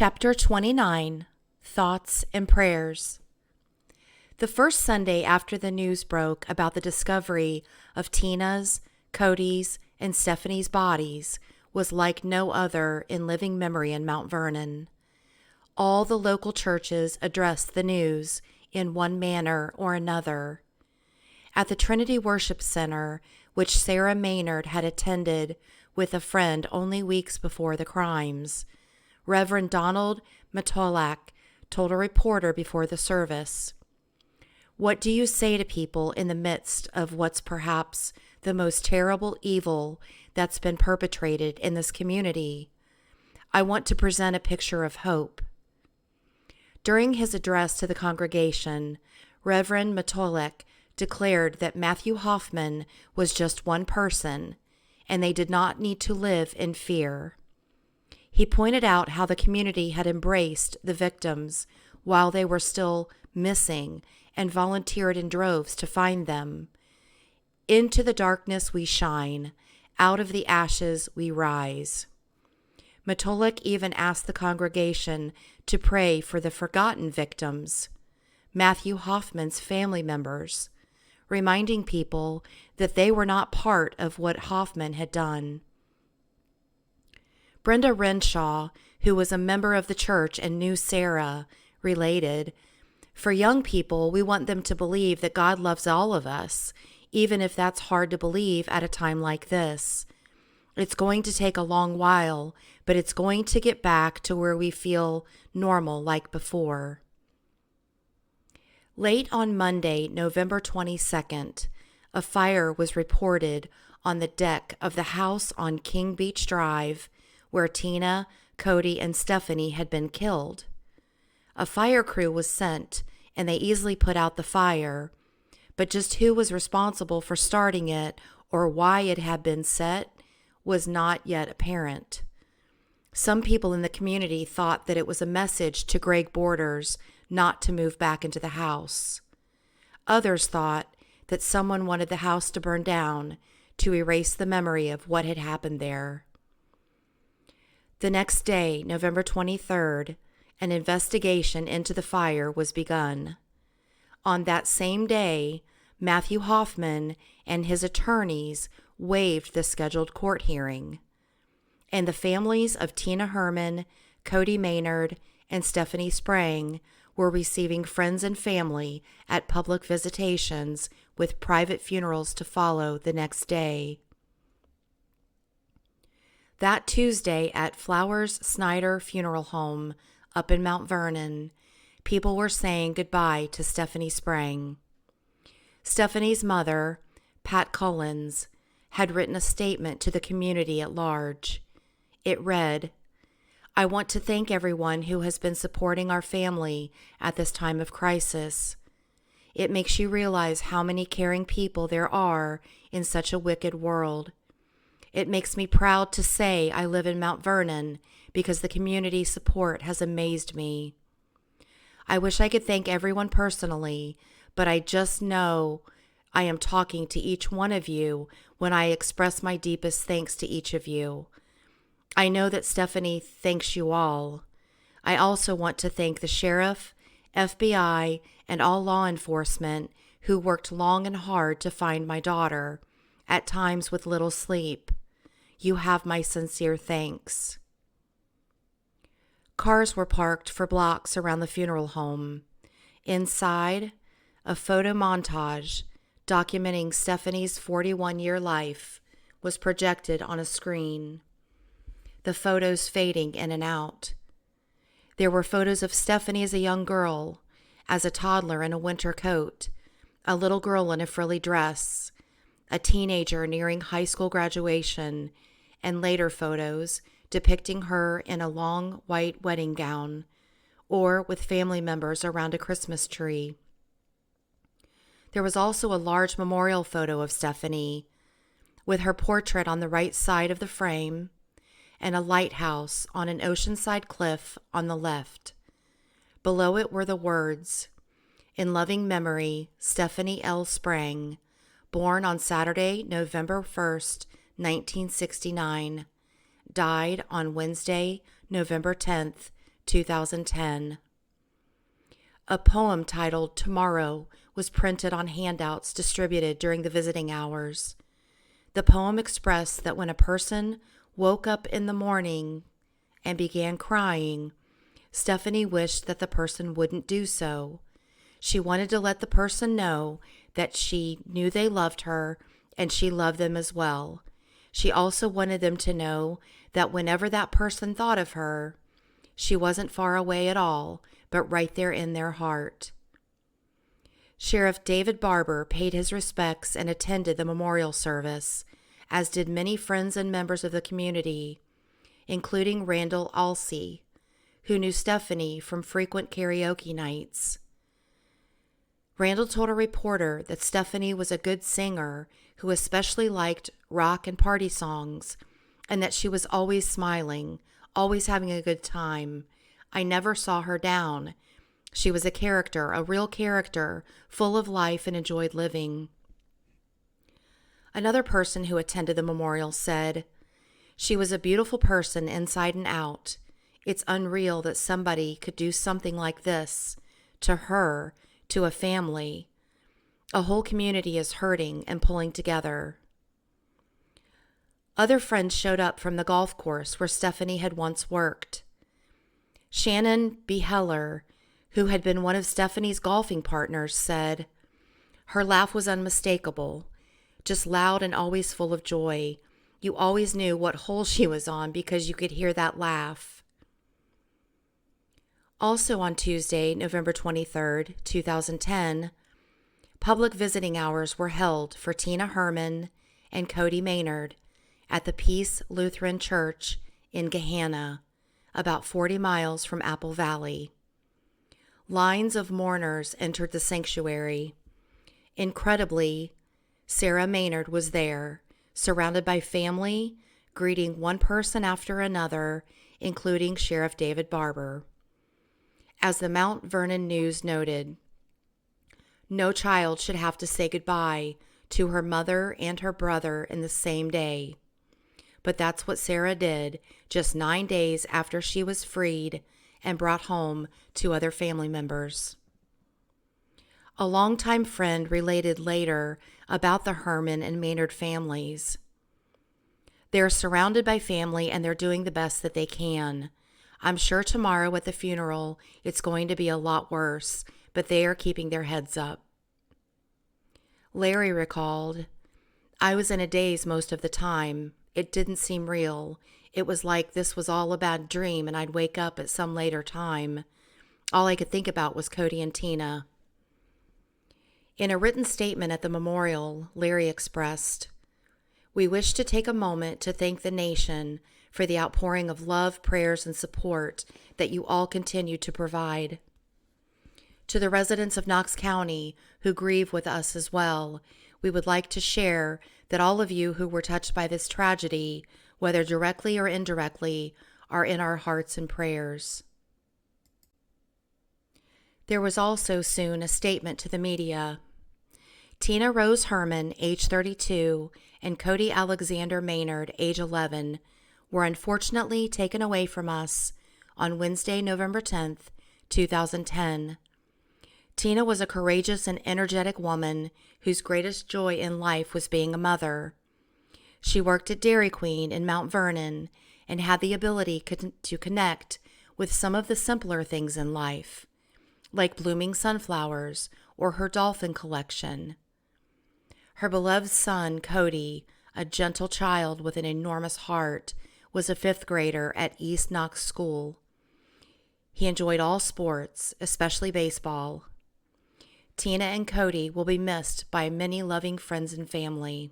Chapter 29, Thoughts and Prayers. The first Sunday after the news broke about the discovery of Tina's, Cody's, and Stephanie's bodies was like no other in living memory in Mount Vernon. All the local churches addressed the news in one manner or another. At the Trinity Worship Center, which Sarah Maynard had attended with a friend only weeks before the crimes, Reverend Donald Matolak told a reporter before the service, "What do you say to people in the midst of what's perhaps the most terrible evil that's been perpetrated in this community? I want to present a picture of hope." During his address to the congregation, Reverend Matolak declared that Matthew Hoffman was just one person, and they did not need to live in fear. He pointed out how the community had embraced the victims while they were still missing and volunteered in droves to find them. "Into the darkness we shine, out of the ashes we rise." Matolak even asked the congregation to pray for the forgotten victims, Matthew Hoffman's family members, reminding people that they were not part of what Hoffman had done. Brenda Renshaw, who was a member of the church and knew Sarah, related, "For young people, we want them to believe that God loves all of us, even if that's hard to believe at a time like this. It's going to take a long while, but it's going to get back to where we feel normal like before." Late on Monday, November 22nd, a fire was reported on the deck of the house on King Beach Drive where Tina, Cody, and Stephanie had been killed. A fire crew was sent, and they easily put out the fire, but just who was responsible for starting it or why it had been set was not yet apparent. Some people in the community thought that it was a message to Greg Borders not to move back into the house. Others thought that someone wanted the house to burn down to erase the memory of what had happened there. The next day, November 23rd, an investigation into the fire was begun. On that same day, Matthew Hoffman and his attorneys waived the scheduled court hearing, and the families of Tina Herman, Cody Maynard, and Stephanie Sprang were receiving friends and family at public visitations with private funerals to follow the next day. That Tuesday at Flowers Snyder Funeral Home up in Mount Vernon, people were saying goodbye to Stephanie Sprang. Stephanie's mother, Pat Collins, had written a statement to the community at large. It read, "I want to thank everyone who has been supporting our family at this time of crisis. It makes you realize how many caring people there are in such a wicked world. It makes me proud to say I live in Mount Vernon because the community support has amazed me. I wish I could thank everyone personally, but I just know I am talking to each one of you when I express my deepest thanks to each of you. I know that Stephanie thanks you all. I also want to thank the sheriff, FBI, and all law enforcement who worked long and hard to find my daughter, at times with little sleep. You have my sincere thanks." Cars were parked for blocks around the funeral home. Inside, a photo montage documenting Stephanie's 41-year life was projected on a screen, the photos fading in and out. There were photos of Stephanie as a young girl, as a toddler in a winter coat, a little girl in a frilly dress, a teenager nearing high school graduation, and later photos depicting her in a long white wedding gown or with family members around a Christmas tree. There was also a large memorial photo of Stephanie, with her portrait on the right side of the frame and a lighthouse on an oceanside cliff on the left. Below it were the words, "In loving memory, Stephanie L. Sprang, born on Saturday, November 1st, 1969, died on Wednesday, November 10th, 2010. A poem titled Tomorrow was printed on handouts distributed during the visiting hours. The poem expressed that when a person woke up in the morning and began crying, Stephanie wished that the person wouldn't do so. She wanted to let the person know that she knew they loved her and she loved them as well. She also wanted them to know that whenever that person thought of her, she wasn't far away at all, but right there in their heart. Sheriff David Barber paid his respects and attended the memorial service, as did many friends and members of the community, including Randall Alsey, who knew Stephanie from frequent karaoke nights. Randall told a reporter that Stephanie was a good singer who especially liked rock and party songs, and that she was always smiling, always having a good time. I never saw her down. She was a character, a real character, full of life and enjoyed living. Another person who attended the memorial said, "She was a beautiful person inside and out. It's unreal that somebody could do something like this to her, to a family. A whole community is hurting and pulling together." Other friends showed up from the golf course where Stephanie had once worked. Shannon B. Heller, who had been one of Stephanie's golfing partners, said, "Her laugh was unmistakable, just loud and always full of joy. You always knew what hole she was on because you could hear that laugh." Also on Tuesday, November 23rd, 2010, public visiting hours were held for Tina Herman and Cody Maynard at the Peace Lutheran Church in Gahanna, about 40 miles from Apple Valley. Lines of mourners entered the sanctuary. Incredibly, Sarah Maynard was there, surrounded by family, greeting one person after another, including Sheriff David Barber. As the Mount Vernon News noted, no child should have to say goodbye to her mother and her brother in the same day. But that's what Sarah did just 9 days after she was freed and brought home to other family members. A longtime friend related later about the Herman and Maynard families. They're surrounded by family and they're doing the best that they can. I'm sure tomorrow at the funeral it's going to be a lot worse, but they are keeping their heads up. Larry recalled, "I was in a daze most of the time. It didn't seem real. It was like this was all a bad dream and I'd wake up at some later time. All I could think about was Cody and Tina." In a written statement at the memorial, Larry expressed, "We wish to take a moment to thank the nation for the outpouring of love, prayers, and support that you all continue to provide. To the residents of Knox County who grieve with us as well, we would like to share that all of you who were touched by this tragedy, whether directly or indirectly, are in our hearts and prayers." There was also soon a statement to the media. Tina Rose Herman, age 32, and Cody Alexander Maynard, age 11, were unfortunately taken away from us on Wednesday, November 10th, 2010. Tina was a courageous and energetic woman whose greatest joy in life was being a mother. She worked at Dairy Queen in Mount Vernon and had the ability to connect with some of the simpler things in life, like blooming sunflowers or her dolphin collection. Her beloved son, Cody, a gentle child with an enormous heart, was a 5th grader at East Knox School. He enjoyed all sports, especially baseball. Tina and Cody will be missed by many loving friends and family.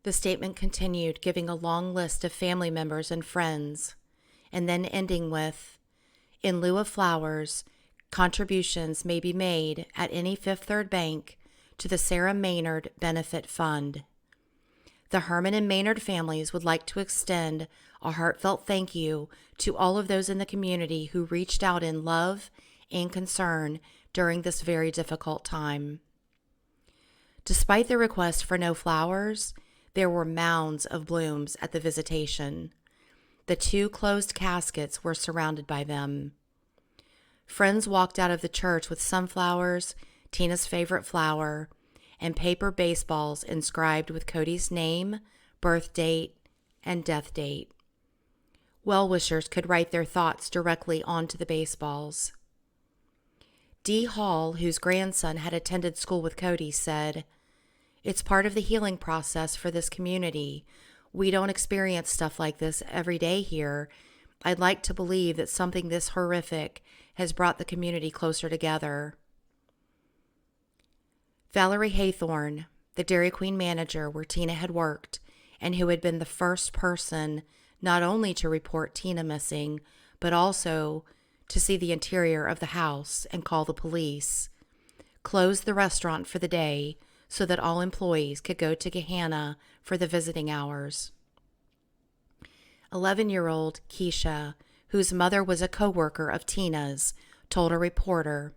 The statement continued, giving a long list of family members and friends, and then ending with, "In lieu of flowers, contributions may be made at any Fifth Third Bank to the Sarah Maynard Benefit Fund. The Herman and Maynard families would like to extend a heartfelt thank you to all of those in the community who reached out in love and concern during this very difficult time." Despite the request for no flowers, there were mounds of blooms at the visitation. The 2 closed caskets were surrounded by them. Friends walked out of the church with sunflowers, Tina's favorite flower, and paper baseballs inscribed with Cody's name, birth date, and death date. Well-wishers could write their thoughts directly onto the baseballs. Dee Hall, whose grandson had attended school with Cody, said, "It's part of the healing process for this community. We don't experience stuff like this every day here. I'd like to believe that something this horrific has brought the community closer together." Valerie Haythorne, the Dairy Queen manager where Tina had worked, and who had been the first person not only to report Tina missing, but also to see the interior of the house and call the police, closed the restaurant for the day so that all employees could go to Gahanna for the visiting hours. 11-year-old Keisha, whose mother was a co-worker of Tina's, told a reporter,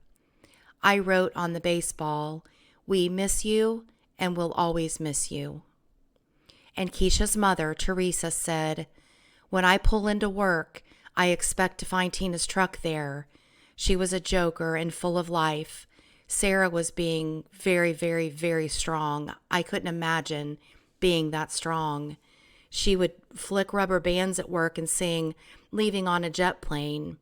"I wrote on the baseball, 'We miss you and will always miss you.'" And Keisha's mother, Teresa, said, "When I pull into work, I expect to find Tina's truck there. She was a joker and full of life. Sarah was being very, very, very strong. I couldn't imagine being that strong. She would flick rubber bands at work and sing 'Leaving on a Jet Plane.'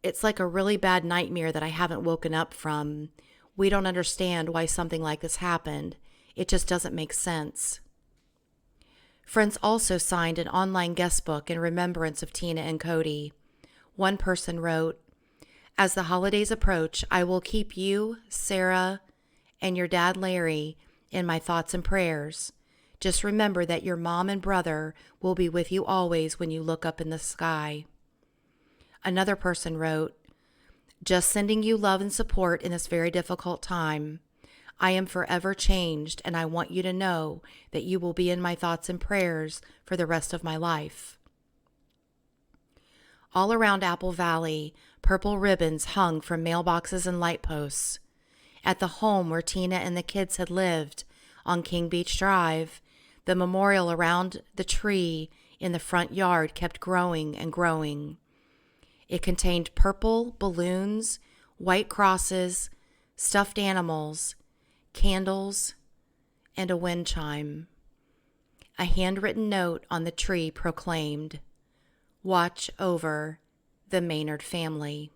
It's like a really bad nightmare that I haven't woken up from. We don't understand why something like this happened. It just doesn't make sense." Friends also signed an online guest book in remembrance of Tina and Cody. One person wrote, "As the holidays approach, I will keep you, Sarah, and your dad Larry in my thoughts and prayers. Just remember that your mom and brother will be with you always when you look up in the sky." Another person wrote, "Just sending you love and support in this very difficult time. I am forever changed, and I want you to know that you will be in my thoughts and prayers for the rest of my life." All around Apple Valley, purple ribbons hung from mailboxes and light posts. At the home where Tina and the kids had lived, on King Beach Drive, the memorial around the tree in the front yard kept growing and growing. It contained purple balloons, white crosses, stuffed animals, candles, and a wind chime. A handwritten note on the tree proclaimed, "Watch over the Maynard family."